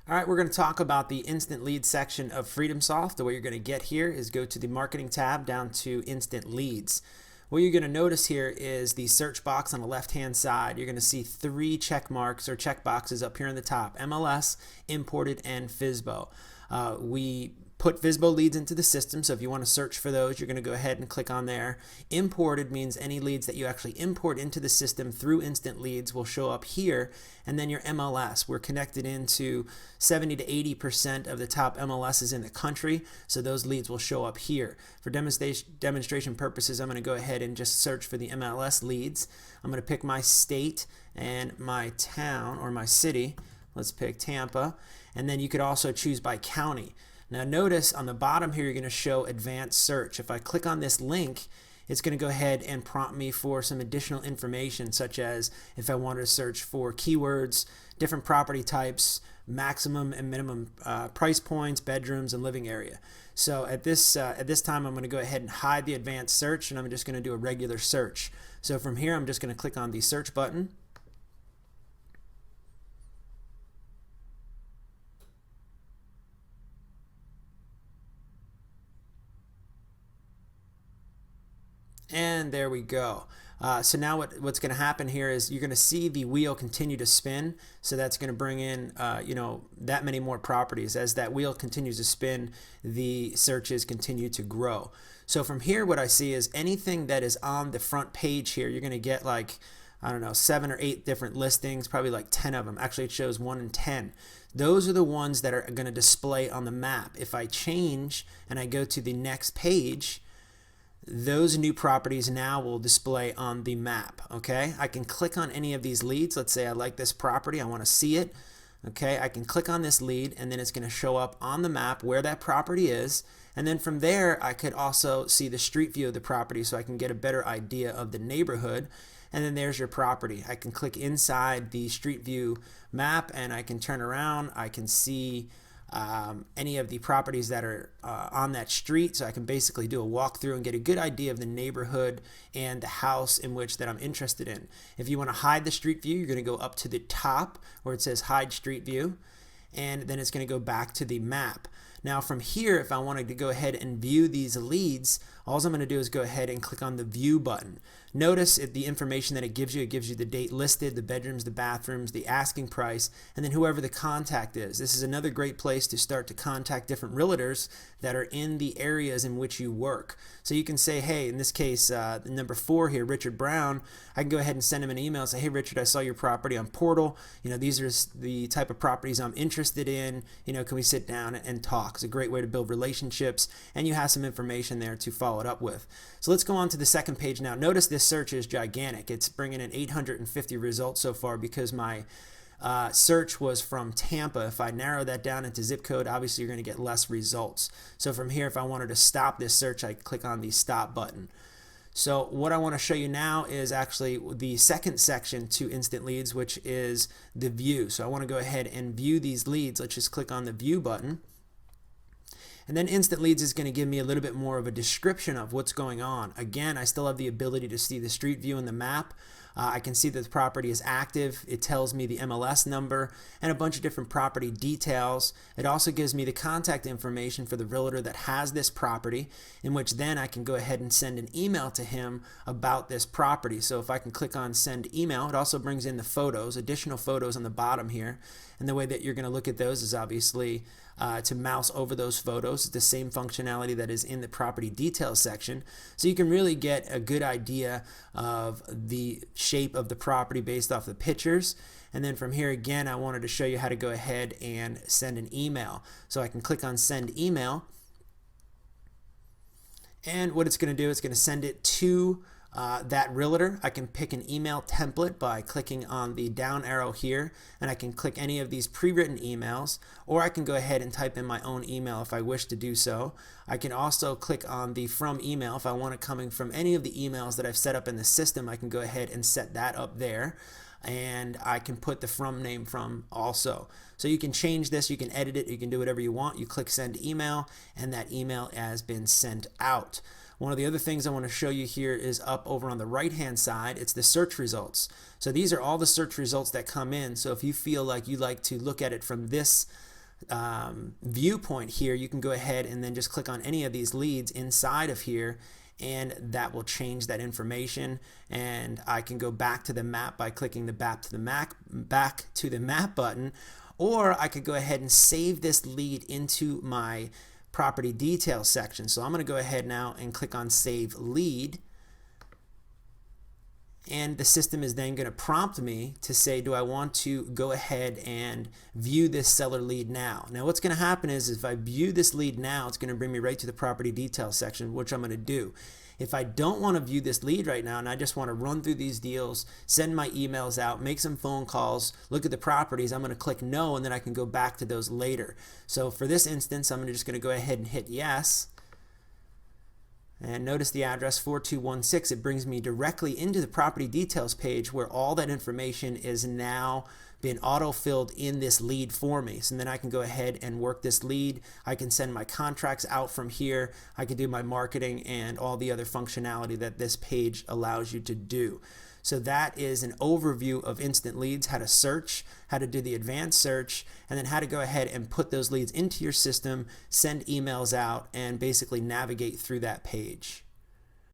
All right, we're going to talk about the instant leads section of FreedomSoft. The way you're going to get here is go to the marketing tab down to instant leads. What you're going to notice here is the search box on the left hand side. You're going to see three check marks or check boxes up here in the top: MLS, imported, and FSBO. We put FSBO leads into the system, so if you want to search for those, you're going to go ahead and click on there. Imported means any leads that you actually import into the system through instant leads will show up here. And then your MLS, we're connected into 70 to 80% of the top MLSs in the country, so those leads will show up here. For demonstration purposes, I'm going to go ahead and just search for the MLS leads. I'm going to pick my state and my town or my city. Let's pick Tampa, and then you could also choose by county. Now notice on the bottom here you're going to show advanced search. If I click on this link, it's going to go ahead and prompt me for some additional information, such as if I wanted to search for keywords, different property types, maximum and minimum price points, bedrooms, and living area. So at this time I'm going to go ahead and hide the advanced search, and I'm just going to do a regular search. So from here I'm just going to click on the search button. And there we go. So now what's going to happen here is you're going to see the wheel continue to spin. So that's going to bring in that many more properties. As that wheel continues to spin, the searches continue to grow. So from here what I see is anything that is on the front page here, you're going to get like, I don't know, 7 or 8 different listings, probably like 10 of them. Actually, it shows 1 in 10. Those are the ones that are going to display on the map. If I change and I go to the next page, those new properties now will display on the map. Okay, I can click on any of these leads. Let's say I like this property, I want to see it. Okay, I can click on this lead, and then it's going to show up on the map where that property is. And then from there, I could also see the street view of the property, so I can get a better idea of the neighborhood. And then there's your property. I can click inside the street view map, and I can turn around. I can see any of the properties that are on that street, so I can basically do a walkthrough and get a good idea of the neighborhood and the house in which that I'm interested in. If you want to hide the street view, you're going to go up to the top where it says hide street view, and then it's going to go back to the map. Now from here, if I wanted to go ahead and view these leads, all I'm going to do is go ahead and click on the view button. Notice the information that it gives you the date listed, the bedrooms, the bathrooms, the asking price, and then whoever the contact is. This is another great place to start to contact different realtors that are in the areas in which you work. So you can say, hey, in this case, number 4 here, Richard Brown, I can go ahead and send him an email and say, hey Richard, I saw your property on Portal. These are the type of properties I'm interested in. Can we sit down and talk? It's a great way to build relationships, and you have some information there to follow it up with. So let's go on to the second page now. Notice this search is gigantic. It's bringing in 850 results so far because my search was from Tampa. If I narrow that down into zip code, obviously you're going to get less results. So from here, if I wanted to stop this search, I click on the stop button. So what I want to show you now is actually the second section to instant leads, which is the view. So I want to go ahead and view these leads. Let's just click on the view button. And then instant leads is going to give me a little bit more of a description of what's going on. Again, I still have the ability to see the street view and the map. I can see that the property is active. It tells me the MLS number and a bunch of different property details. It also gives me the contact information for the realtor that has this property, in which then I can go ahead and send an email to him about this property. So if I can click on send email, it also brings in the photos, additional photos on the bottom here. And the way that you're going to look at those is obviously to mouse over those photos. It's the same functionality that is in the property details section. So you can really get a good idea of the shape of the property based off the pictures. And then from here again, I wanted to show you how to go ahead and send an email. So I can click on send email. And what it's going to do, it's going to send it to that realtor. I can pick an email template by clicking on the down arrow here, and I can click any of these pre-written emails, or I can go ahead and type in my own email if I wish to do so. I can also click on the from email if I want it coming from any of the emails that I've set up in the system. I can go ahead and set that up there, and I can put the from name from also. So you can change this, you can edit it, you can do whatever you want. You click send email, and that email has been sent out. One of the other things I want to show you here is up over on the right hand side. It's the search results. So these are all the search results that come in. So if you feel like you like to look at it from this viewpoint here, you can go ahead and then just click on any of these leads inside of here, and that will change that information. And I can go back to the map by clicking the back to the map button, or I could go ahead and save this lead into my property details section. So I'm going to go ahead now and click on Save Lead. And the system is then going to prompt me to say, do I want to go ahead and view this seller lead now? Now what's going to happen is if I view this lead now, it's going to bring me right to the property details section, which I'm going to do. If I don't want to view this lead right now and I just want to run through these deals, send my emails out, make some phone calls, look at the properties, I'm going to click no, and then I can go back to those later. So for this instance, I'm just going to go ahead and hit yes. And notice the address 4216, it brings me directly into the property details page where all that information is now been auto-filled in this lead for me. So then I can go ahead and work this lead. I can send my contracts out from here. I can do my marketing and all the other functionality that this page allows you to do. So that is an overview of instant leads, how to search, how to do the advanced search, and then how to go ahead and put those leads into your system, send emails out, and basically navigate through that page.